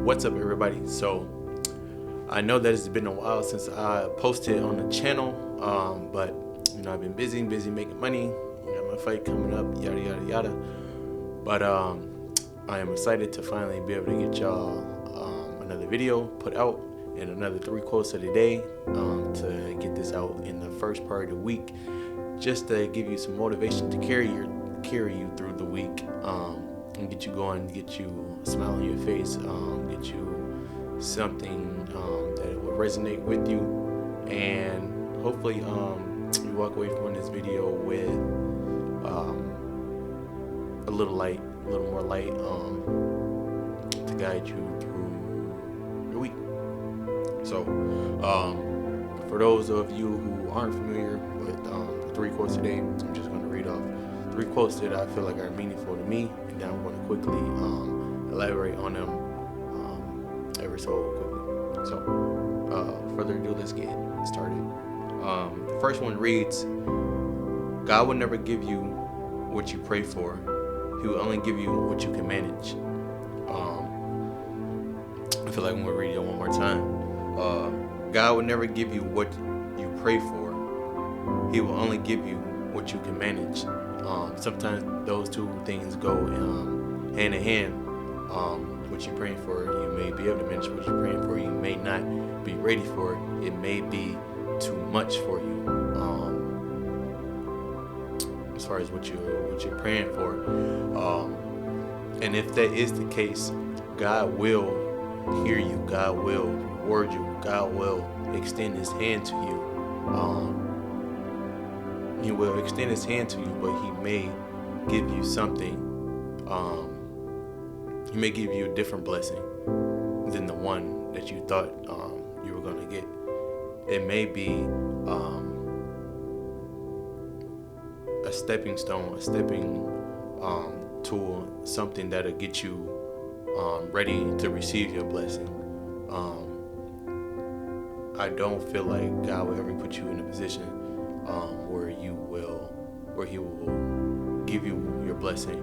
What's up, everybody? So I know that it's been a while since I posted on the channel, but I've been busy making money. Got my fight coming up, yada yada yada. But I am excited to finally be able to get y'all another video put out and another 3 quotes of the day to get this out in the first part of the week, just to give you some motivation to carry you through the week, and get you going, get you a smile on your face, get you something that will resonate with you, and hopefully you walk away from this video with a little more light to guide you through your week. So for those of you who aren't familiar with the 3 quotes today, I'm just going to read off 3 quotes that I feel like are meaningful to me, and then I'm going to quickly elaborate on them ever so quickly. So further ado, let's get started. The first one reads, God will never give you what you pray for. He will only give you what you can manage. I feel like I'm going to read it one more time. God will never give you what you pray for. He will only give you what you can manage. Sometimes those two things go hand in hand. What you're praying for, you may be able to manage. What you're praying for, you may not be ready for it. It may be too much for you. As far as what you're praying for, and if that is the case, God will hear you. God will reward you. God will extend His hand to you. He will extend His hand to you, but He may give you something. He may give you a different blessing than the one that you thought you were going to get. It may be a stepping stone, a stepping tool, something that'll get you ready to receive your blessing. I don't feel like God will ever put you in a position where He will give you your blessing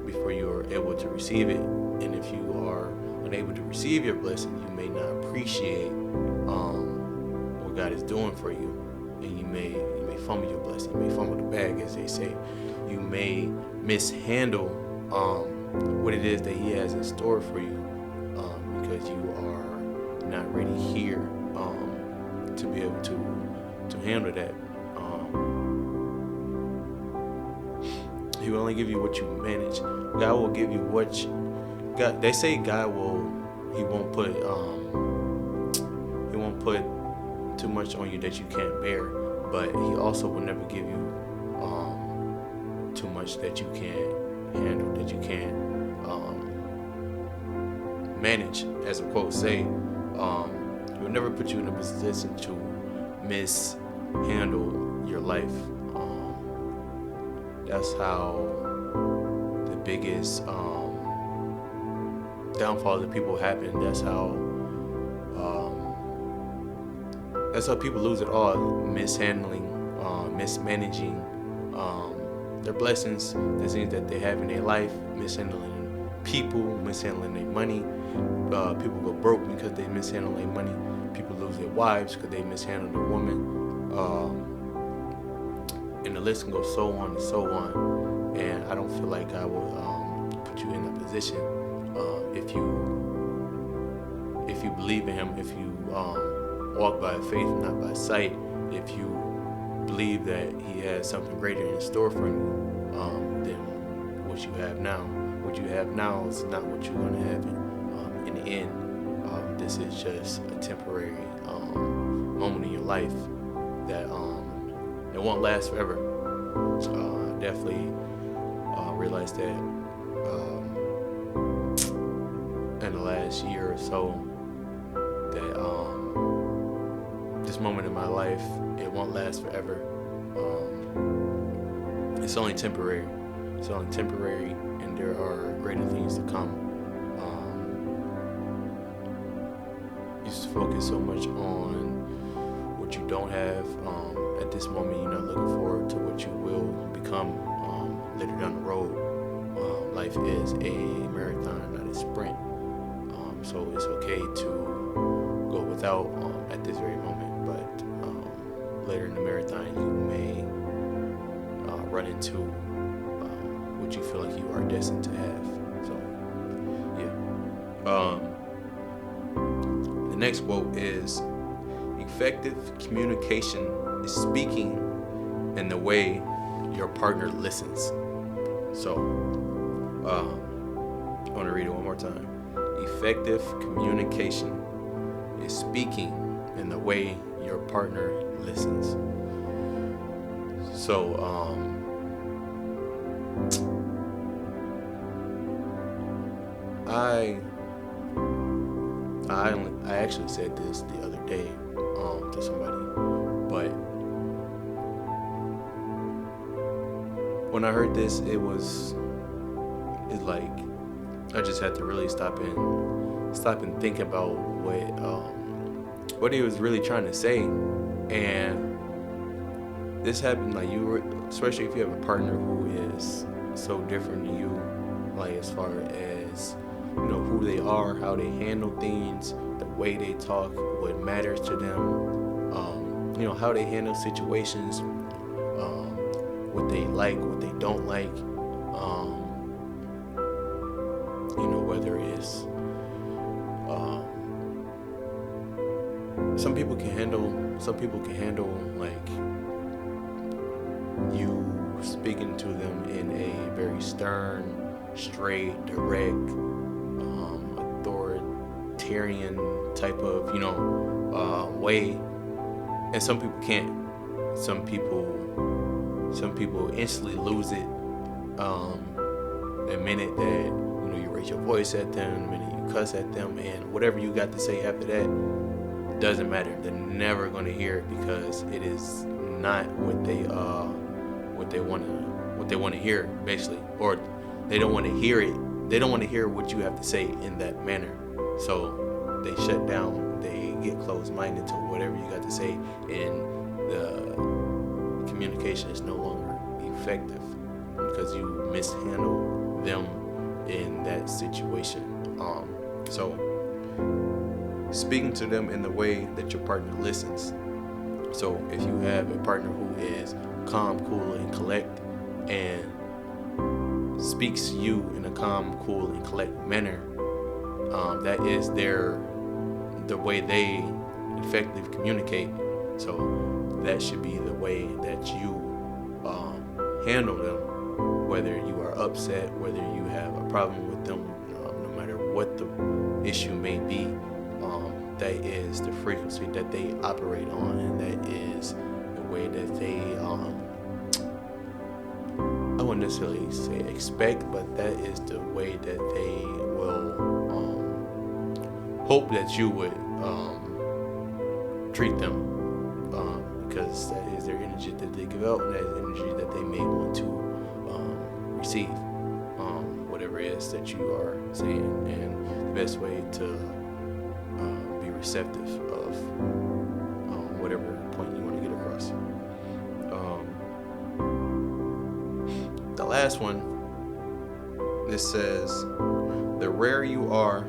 before you are able to receive it. And if you are unable to receive your blessing, you may not appreciate what God is doing for you, and you may fumble your blessing. You may fumble the bag, as they say. You may mishandle what it is that He has in store for you because you are not ready here to be able to handle that. He will only give you what you manage. God will give you God. They say God will. He won't put too much on you that you can't bear. But He also will never give you too much that you can't handle, that you can't manage. As the quote say, He will never put you in a position to mishandle your life. That's how the biggest downfall that people happen. That's how people lose it all. Mishandling, mismanaging their blessings, the things that they have in their life, mishandling people, mishandling their money. People go broke because they mishandle their money. People lose their wives because they mishandle their woman. And the list can go so on and so on. And I don't feel like I will put you in a position if you believe in Him, if you walk by faith, not by sight, if you believe that He has something greater in store for you than what you have now. What you have now is not what you're going to have in the end. This is just a temporary moment in your life that it won't last forever. I definitely realized that in the last year or so, that this moment in my life, it won't last forever. It's only temporary. It's only temporary, and there are greater things to come. You just focus so much on what you don't have. At this moment, you're not looking forward to what you will become later down the road. Life is a marathon, not a sprint. so it's okay to go without at this very moment. But later in the marathon, you may run into what you feel like you are destined to have. So, yeah. The next quote is, effective communication is speaking in the way your partner listens. So, I want to read it one more time. Effective communication is speaking in the way your partner listens. So, I actually said this the other day to somebody, but when I heard this, it's like I just had to really stop and think about what he was really trying to say. And this happened like especially if you have a partner who is so different than you, like as far as who they are, how they handle things, the way they talk, what matters to them, how they handle situations, what they like, what they don't like, whether it's some people can handle like you speaking to them in a very stern, straight, direct, authoritarian type of way, and some people can't. Some people instantly lose it the minute that you raise your voice at them, the minute you cuss at them, and whatever you got to say after that doesn't matter. They're never going to hear it because it is not what they want to hear, basically, or they don't want to hear it. They don't want to hear what you have to say in that manner. So they shut down. They get closed-minded to whatever you got to say, and the communication is no longer effective because you mishandle them in that situation. So speaking to them in the way that your partner listens. So if you have a partner who is calm, cool, and collect, and speaks to you in a calm, cool, and collect manner, that is the way they effectively communicate. So that should be the way that you handle them, whether you are upset, whether you have a problem with them, no matter what the issue may be. That is the frequency that they operate on, and that is the way that they I wouldn't necessarily say expect, but that is the way that they will hope that you would treat them, because that is their energy that they give out, and that is energy that they may want to receive, whatever it is that you are saying, and the best way to be receptive of whatever point you want to get across. The last one, this says, the rarer you are,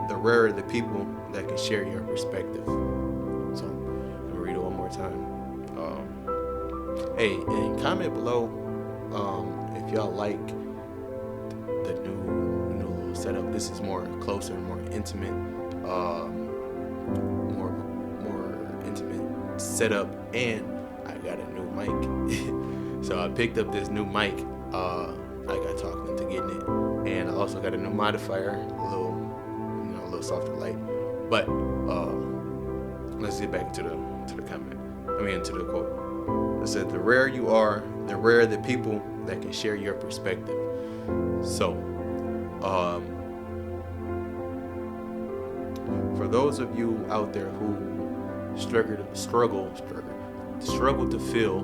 the rarer the people that can share your perspective. So I'm gonna read it one more time. Hey, and comment below if y'all like the new little setup. This is more closer, more intimate, more intimate setup, and I got a new mic. So I picked up this new mic. I got talked into getting it, and I also got a new modifier, a little softer light. But let's get back to the comment. To the quote. It said, "The rarer you are, the rarer the people that can share your perspective." So, for those of you out there who struggle to feel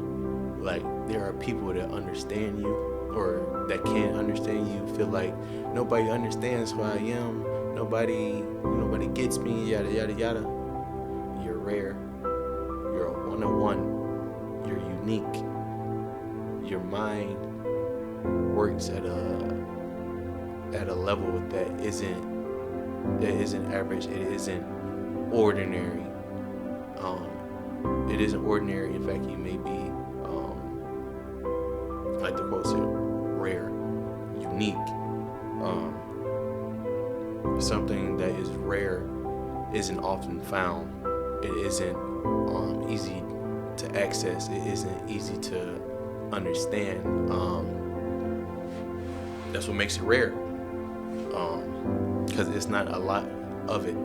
like there are people that understand you, or that can't understand you, feel like nobody understands who I am, nobody gets me, yada yada yada. You're rare. You're a one-on-one. You're unique. Your mind works at a level that isn't It isn't average. It isn't ordinary. It isn't ordinary. In fact, you may be, like the quote said, rare, unique. Something that is rare isn't often found. It isn't easy to access. It isn't easy to understand. That's what makes it rare. Because it's not a lot of it.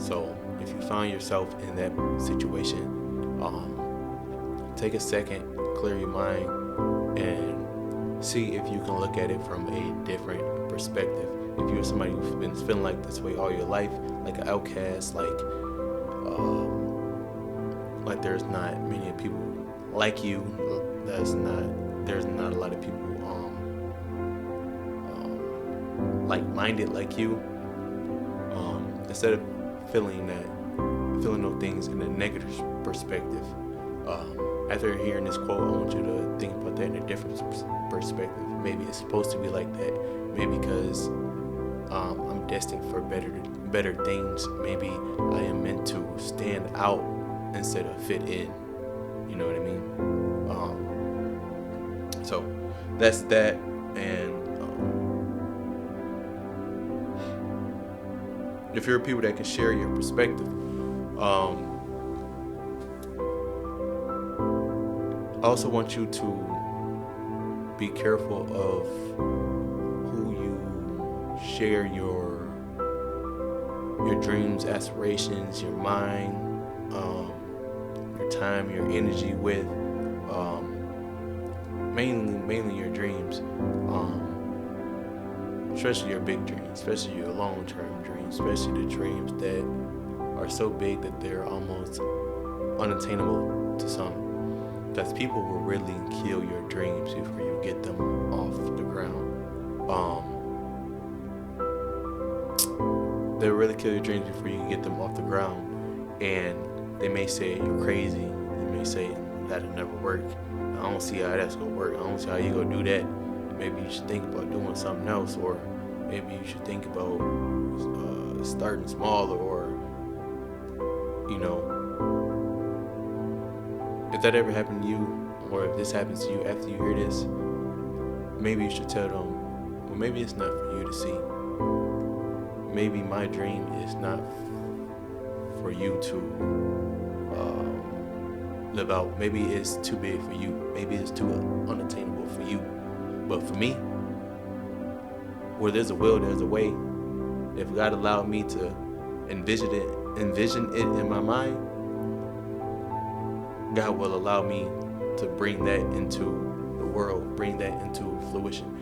So if you find yourself in that situation, take a second, clear your mind, and see if you can look at it from a different perspective. If you're somebody who's been feeling like this way all your life, like an outcast, like there's not many people like you, there's not a lot of people like-minded like you. Instead of feeling those things in a negative perspective, after hearing this quote, I want you to think about that in a different perspective. Maybe it's supposed to be like that. Maybe because I'm destined for better things. Maybe I am meant to stand out instead of fit in. You know what I mean? So that's that. And if you're people that can share your perspective, I also want you to be careful of who you share your dreams, aspirations, your mind, your time, your energy with. Mainly your dreams, especially your big dreams, especially your long-term dreams, especially the dreams that are so big that they're almost unattainable to some. Because people will really kill your dreams before you get them off the ground. They'll really kill your dreams before you get them off the ground. And they may say you're crazy. They may say that'll never work. I don't see how that's gonna work. I don't see how you gonna do that. Maybe you should think about doing something else, or maybe you should think about starting smaller, or if that ever happened to you, or if this happens to you after you hear this, maybe you should tell them, well, maybe it's not for you to see. Maybe my dream is not for you to live out. Maybe it's too big for you. Maybe it's too unattainable for you. But for me, where there's a will, there's a way. If God allowed me to envision it in my mind, God will allow me to bring that into the world, bring that into fruition.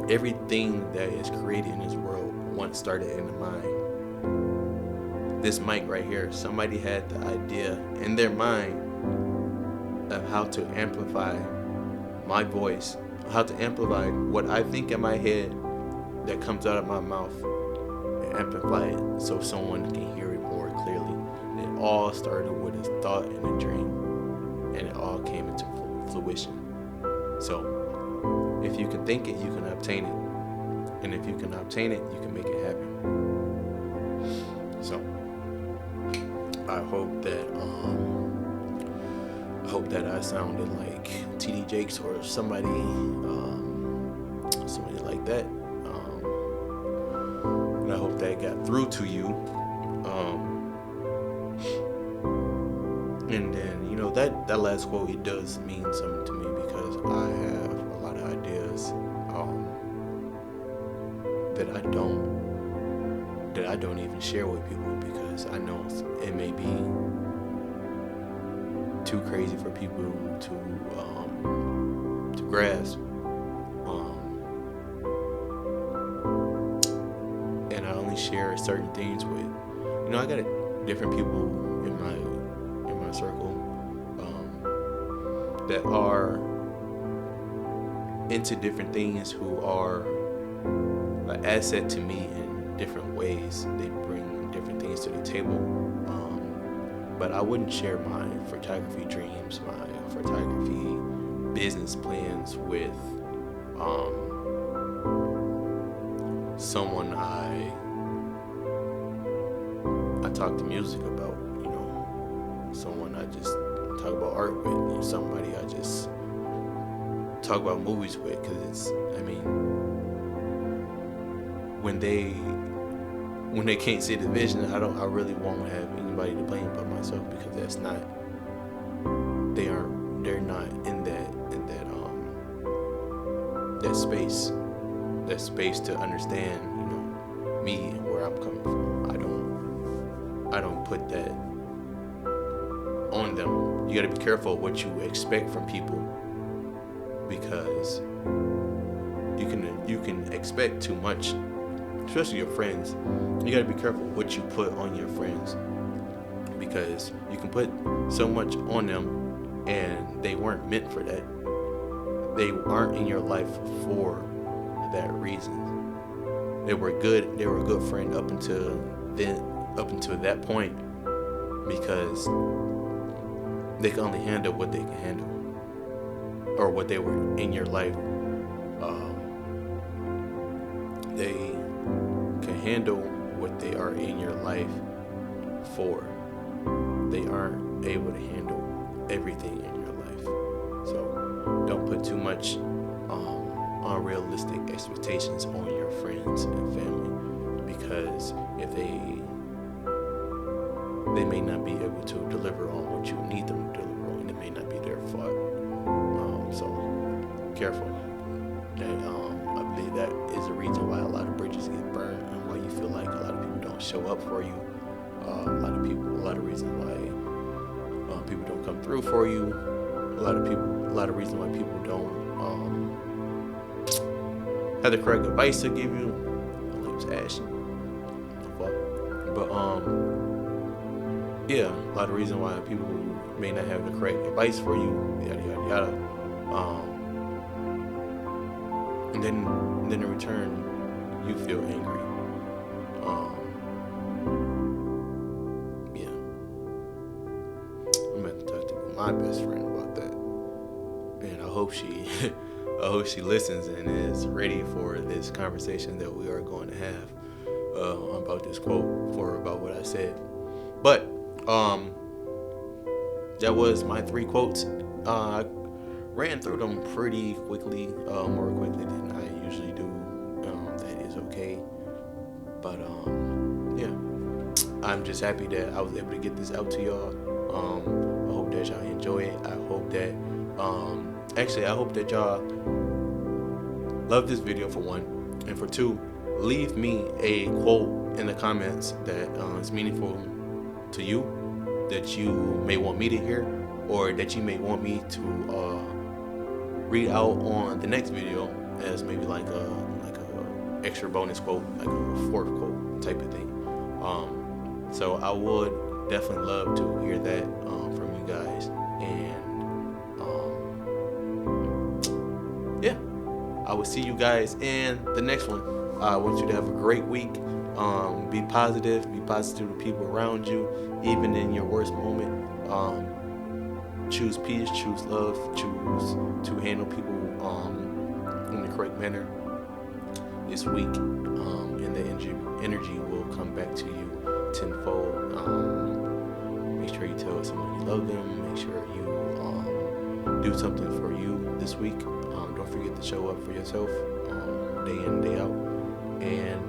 Everything that is created in this world once started in the mind. This mic right here, somebody had the idea in their mind of how to amplify my voice, how to amplify what I think in my head that comes out of my mouth, and amplify it so someone can hear it more clearly. It all started with a thought and a dream, and it all came into fruition. So if you can think it, you can obtain it. And if you can obtain it, you can make it happen. So I hope that I sounded like TD Jakes or somebody like that. And I hope that got through to you. And then, that last quote, it does mean something to me, because I have a lot of ideas that I don't even share with people, because I know it may be too crazy for people to grasp. And I only share certain things with, I got different people in my circle that are into different things, who are an asset to me in different ways. They bring different things to the table. But I wouldn't share my photography dreams, my photography business plans with someone I talk to music about, someone I just talk about art with, somebody I just talk about movies with, because when they can't see the vision, I really won't have anybody to blame but myself, because they're not in that space to understand, me and where I'm coming from. I don't put that on them. You got to be careful what you expect from people, because you can expect too much, especially your friends. You got to be careful what you put on your friends, because you can put so much on them and they weren't meant for that. They aren't in your life for that reason. They were a good friend up until that point, because they can only handle what they can handle, or what they were in your life. They can handle what they are in your life for. They aren't able to handle everything in your life. So don't put too much unrealistic expectations on your friends and family, because if they may not be able to deliver on what you need them to deliver on, and it may not be their fault. So careful. And I believe that is the reason why a lot of bridges get burned, and why you feel like a lot of people don't show up for you. A lot of reasons why people don't come through for you. A lot of reasons why people don't have the correct advice to give you. I believe it's Ashley. But yeah, a lot of reasons why people may not have the correct advice for you, yada yada yada. And then in return, you feel angry. Yeah, I'm gonna have to talk to my best friend about that, and I hope she listens and is ready for this conversation that we are going to have about this quote, or about what I said. But that was my 3 quotes. I ran through them pretty quickly, more quickly than I usually do. That is okay. But yeah, I'm just happy that I was able to get this out to y'all. I hope that y'all enjoy it. I hope that I hope that y'all love this video, for one, and for 2, leave me a quote in the comments that is meaningful to you, that you may want me to hear, or that you may want me to read out on the next video as maybe like a extra bonus quote, like a 4th quote type of thing. So I would definitely love to hear that from you guys, and yeah, I will see you guys in the next one. I want you to have a great week. Be positive to people around you, even in your worst moment. Choose peace, choose love, choose to handle people in the correct manner this week, and the energy will come back to you tenfold. Make sure you tell someone you love them. Make sure you do something for you this week. Don't forget to show up for yourself, day in, day out, and